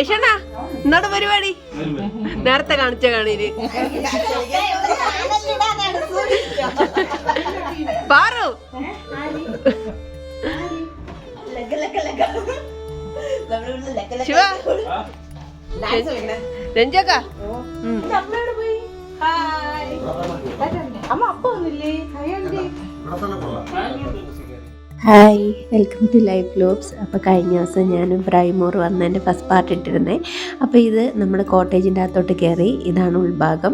കേശണ്ണ എന്താണ് പരിപാടി? നേരത്തെ കാണിച്ച കാണീര് പാറു ശിവ രഞ്ജക്ക hi, welcome to life vlogs. അപ്പോൾ കഴിഞ്ഞ ദിവസം ഞാനും ബ്രൈമോർ വന്നതിൻ്റെ ഫസ്റ്റ് പാർട്ട് ഇട്ടിരുന്നേ. അപ്പോൾ ഇത് നമ്മൾ കോട്ടേജിൻ്റെ അകത്തോട്ട് കയറി. ഇതാണ് ഉൾഭാഗം.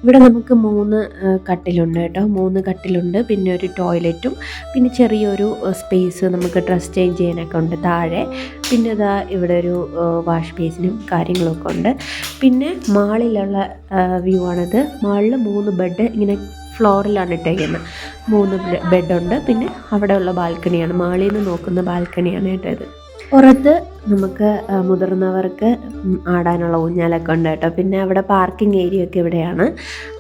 ഇവിടെ നമുക്ക് 3 കട്ടിലുണ്ട് കേട്ടോ. 3 കട്ടിലുണ്ട്, പിന്നെ ഒരു ടോയ്ലറ്റും, പിന്നെ ചെറിയൊരു സ്പേസ് നമുക്ക് ഡ്രസ് ചേഞ്ച് ചെയ്യാനൊക്കെ ഉണ്ട് താഴെ. പിന്നെ ഇതാ ഇവിടെ ഒരു വാഷ് ബേസിനും കാര്യങ്ങളൊക്കെ ഉണ്ട്. പിന്നെ മാളിലുള്ള വ്യൂ ആണിത്. മാളിൽ 3 ബെഡ് ഇങ്ങനെ ഫ്ലോറിലാണ് ഇട്ടേക്കുന്നത്. 3 ബെഡുണ്ട്. പിന്നെ അവിടെയുള്ള ബാൽക്കണിയാണ്, മാളിൽ നിന്ന് നോക്കുന്ന ബാൽക്കണിയാണ് കേട്ടോ ഇത്. പുറത്ത് നമുക്ക് മുതിർന്നവർക്ക് ആടാനുള്ള ഊഞ്ഞാലൊക്കെ ഉണ്ട് കേട്ടോ. പിന്നെ അവിടെ പാർക്കിംഗ് ഏരിയ ഒക്കെ ഇവിടെയാണ്.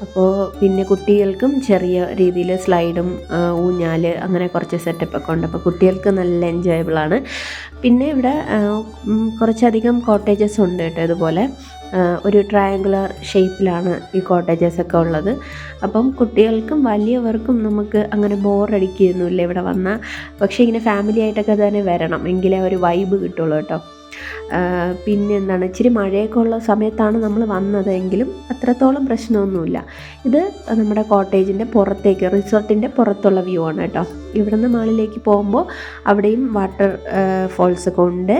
അപ്പോൾ പിന്നെ കുട്ടികൾക്കും ചെറിയ രീതിയിൽ സ്ലൈഡും ഊഞ്ഞാൽ അങ്ങനെ കുറച്ച് സെറ്റപ്പൊക്കെ ഉണ്ട്. അപ്പോൾ കുട്ടികൾക്ക് നല്ല എൻജോയബിളാണ്. പിന്നെ ഇവിടെ കുറച്ചധികം കോട്ടേജസ് ഉണ്ട് കേട്ടോ. ഇതുപോലെ ഒരു ട്രയാങ്കുലർ ഷേപ്പിലാണ് ഈ കോട്ടേജസ് ഒക്കെ ഉള്ളത്. അപ്പം കുട്ടികൾക്കും വലിയവർക്കും നമുക്ക് അങ്ങനെ ബോറടിക്കുകയൊന്നുമില്ല ഇവിടെ വന്നാൽ. പക്ഷേ ഇങ്ങനെ ഫാമിലി ആയിട്ടൊക്കെ തന്നെ വരണം, എങ്കിലേ ഒരു വൈബ് കിട്ടുള്ളൂ കേട്ടോ. പിന്നെ എന്താണ്, ഇച്ചിരി മഴയൊക്കെ ഉള്ള സമയത്താണ് നമ്മൾ വന്നതെങ്കിലും അത്രത്തോളം പ്രശ്നമൊന്നുമില്ല. ഇത് നമ്മുടെ കോട്ടേജിൻ്റെ പുറത്തേക്ക്, റിസോർട്ടിൻ്റെ പുറത്തുള്ള വ്യൂ ആണ് കേട്ടോ. ഇവിടുന്ന് മാളിലേക്ക് പോകുമ്പോൾ അവിടെയും വാട്ടർ ഫോൾസൊക്കെ ഉണ്ട്.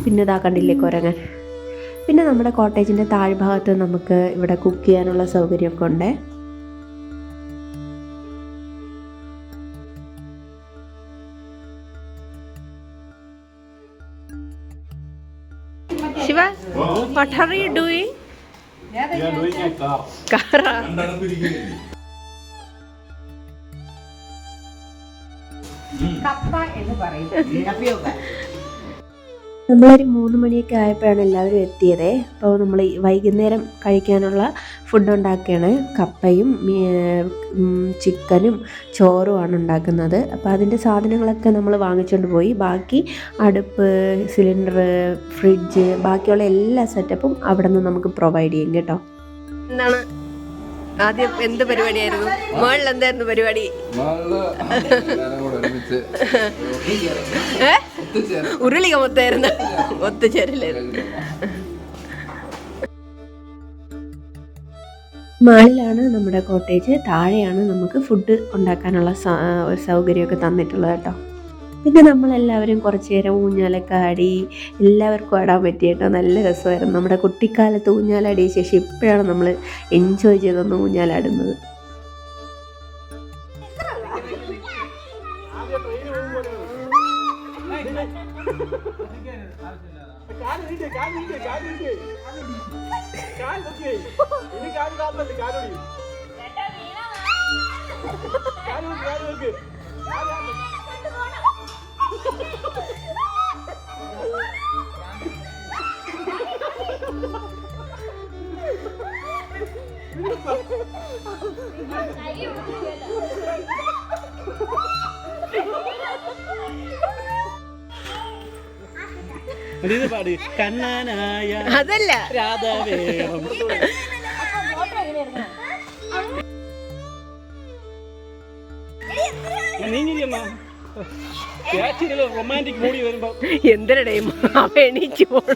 പിന്നെ ഇതാ കണ്ടില്ലേ കുരങ്ങൻ. പിന്നെ നമ്മുടെ കോട്ടേജിൻ്റെ താഴ്ഭാഗത്ത് നമുക്ക് ഇവിടെ കുക്ക് ചെയ്യാനുള്ള സൗകര്യമൊക്കെ ഉണ്ട്. Shiva, what are you doing? We are doing a car. Car. കപ്പ എന്ന് പറയും. നമ്മളൊരു 3 മണിയൊക്കെ ആയപ്പോഴാണ് എല്ലാവരും എത്തിയത്. അപ്പോൾ നമ്മൾ വൈകുന്നേരം കഴിക്കാനുള്ള ഫുഡ് ഉണ്ടാക്കുകയാണ്. കപ്പയും ചിക്കനും ചോറുമാണ് ഉണ്ടാക്കുന്നത്. അപ്പോൾ അതിൻ്റെ സാധനങ്ങളൊക്കെ നമ്മൾ വാങ്ങിച്ചുകൊണ്ട് പോയി. ബാക്കി അടുപ്പ്, സിലിണ്ടർ, ഫ്രിഡ്ജ്, ബാക്കിയുള്ള എല്ലാ സെറ്റപ്പും അവിടെ നിന്ന് നമുക്ക് പ്രൊവൈഡ് ചെയ്യും കേട്ടോ. എന്താണ് ആദ്യം എന്ത് പരിപാടിയായിരുന്നു? മോളിൽ എന്തായിരുന്നു പരിപാടി? ഉരുളി കമത്തായിരുന്നു, ഒത്തുചേരലായിരുന്നു. മാളിലാണ് നമ്മുടെ കോട്ടേജ്. താഴെയാണ് നമുക്ക് ഫുഡ് ഉണ്ടാക്കാനുള്ള ഒരു സൗകര്യമൊക്കെ തന്നിട്ടുള്ളത് കേട്ടോ. പിന്നെ നമ്മളെല്ലാവരും കുറച്ച് നേരം ഊഞ്ഞാലൊക്കെ ആടി. എല്ലാവർക്കും ആടാൻ പറ്റി കേട്ടോ. നല്ല രസമായിരുന്നു. നമ്മുടെ കുട്ടിക്കാലത്ത് ഊഞ്ഞാലാടിയ ശേഷം ഇപ്പോഴാണ് നമ്മൾ എൻജോയ് ചെയ്തൊന്ന് ഊഞ്ഞാലാടുന്നത്. അതല്ല റൊമാൻറ്റിക് മൂടി വരുമ്പോ എന്തിനടേ അവ എണീച്ചു പോണ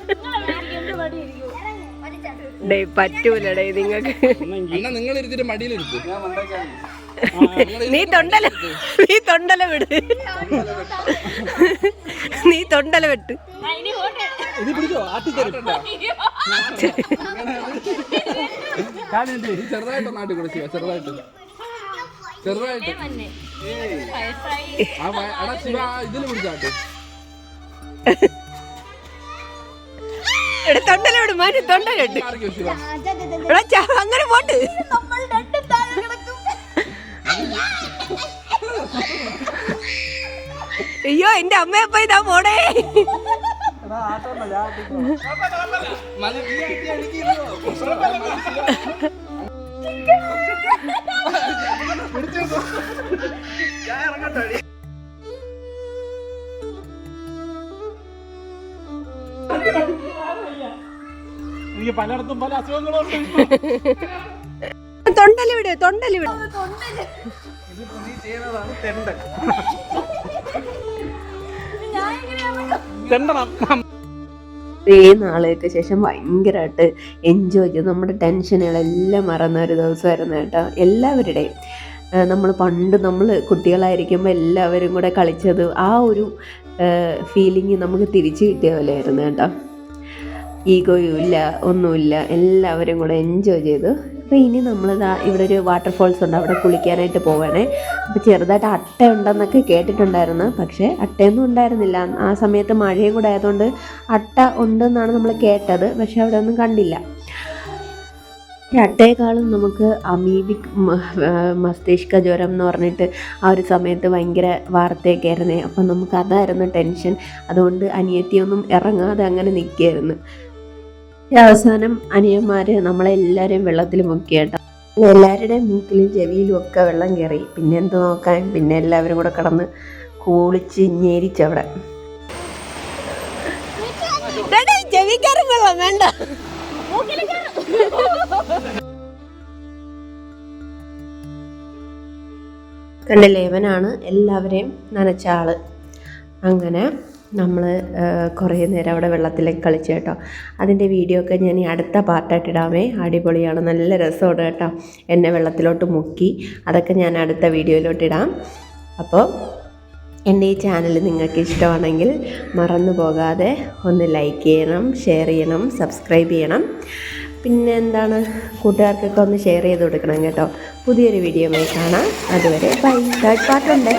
പറ്റൂലടേ നിങ്ങൾക്ക്. നിങ്ങൾ ഇരുത്തിട്ട് മടിയിലിരുത്തു. നീ തൊണ്ടല വിട്, നീ തൊണ്ടല വിട്ട്. ഇത് പിടിച്ചോ, ചെറുതായിട്ട് നാട്ടിൽ കൂടെ ശിവ, ചെറുതായിട്ട് ശിവ ഇതിന് പിടിച്ചാട്ട്. തൊണ്ടല വിട് മാറ്റി, തൊണ്ടല വിട്ട്. അങ്ങനെ പോട്ട്. അയ്യോ എന്റെ അമ്മയപ്പ ഇതാ പോടേ. എനിക്ക് പലയിടത്തും പല അസുഖങ്ങളും തൊണ്ടലിവിടെ നീ ചെയ്യുന്നതാണ് തെണ്ടൻ. തെണ്ടണം. നാളുകൾക്ക് ശേഷം ഭയങ്കരമായിട്ട് എൻജോയ് ചെയ്തു. നമ്മുടെ ടെൻഷനുകളെല്ലാം മറന്ന ഒരു ദിവസമായിരുന്നു കേട്ടോ എല്ലാവരുടെയും. നമ്മൾ കുട്ടികളായിരിക്കുമ്പോൾ എല്ലാവരും കൂടെ കളിച്ചത് ആ ഒരു ഫീലിംഗ് നമുക്ക് തിരിച്ചു കിട്ടിയ പോലെയായിരുന്നു കേട്ടോ. ഈഗോയും ഇല്ല, ഒന്നുമില്ല, എല്ലാവരും കൂടെ എൻജോയ് ചെയ്തു. അപ്പോൾ ഇനി നമ്മളിതാ ഇവിടെ ഒരു വാട്ടർഫോൾസ് ഉണ്ട്, അവിടെ കുളിക്കാനായിട്ട് പോവുകയാണേ. അപ്പോൾ ചെറുതായിട്ട് അട്ട ഉണ്ടെന്നൊക്കെ കേട്ടിട്ടുണ്ടായിരുന്നു, പക്ഷേ അട്ടയൊന്നും ഉണ്ടായിരുന്നില്ല. ആ സമയത്ത് മഴയും കൂടെ ആയതുകൊണ്ട് അട്ട ഉണ്ടെന്നാണ് നമ്മൾ കേട്ടത്, പക്ഷേ അവിടെ ഒന്നും കണ്ടില്ല. അട്ടയെക്കാളും നമുക്ക് അമീബിക് മസ്തിഷ്ക ജ്വരം എന്ന് പറഞ്ഞിട്ട് ആ ഒരു സമയത്ത് ഭയങ്കര വാർത്തയൊക്കെ ആയിരുന്നേ. അപ്പം നമുക്ക് അതായിരുന്നു ടെൻഷൻ. അതുകൊണ്ട് അനിയത്തിയൊന്നും ഇറങ്ങാതെ അങ്ങനെ നിൽക്കുകയായിരുന്നു. അവസാനം അനിയന്മാർ നമ്മളെല്ലാവരെയും വെള്ളത്തിൽ മുക്കി കേട്ടോ. എല്ലാവരുടെയും മൂക്കിലും ചെവിയിലും ഒക്കെ വെള്ളം കയറി. പിന്നെ എന്ത് നോക്കാൻ, പിന്നെ എല്ലാവരും കൂടെ കിടന്ന് കുളിച്ച് ഞെരിച്ചവിടെ. ചെവിക്കാരും വെള്ളം വേണ്ട. കണ്ടില്ലേ, ഇവനാണ് എല്ലാവരെയും നനച്ച ആള്. അങ്ങനെ നമ്മൾ കുറേ നേരം അവിടെ വെള്ളത്തിലേക്ക് കളിച്ചു കേട്ടോ. അതിൻ്റെ വീഡിയോ ഒക്കെ ഞാൻ ഈ അടുത്ത പാർട്ടായിട്ട് ഇടാമേ. അടിപൊളിയാണ്, നല്ല രസമുണ്ട് കേട്ടോ. എന്നെ വെള്ളത്തിലോട്ട് മുക്കി, അതൊക്കെ ഞാൻ അടുത്ത വീഡിയോയിലോട്ട് ഇടാം. അപ്പോൾ എൻ്റെ ഈ ചാനൽ നിങ്ങൾക്ക് ഇഷ്ടമാണെങ്കിൽ മറന്നു പോകാതെ ഒന്ന് ലൈക്ക് ചെയ്യണം, ഷെയർ ചെയ്യണം, സബ്സ്ക്രൈബ് ചെയ്യണം. പിന്നെ എന്താണ്, കൂട്ടുകാർക്കൊക്കെ ഒന്ന് ഷെയർ ചെയ്ത് കൊടുക്കണം കേട്ടോ. പുതിയൊരു വീഡിയോയുമായി കാണാം. അതുവരെ ബൈ. തേർഡ് പാർട്ടുണ്ട്.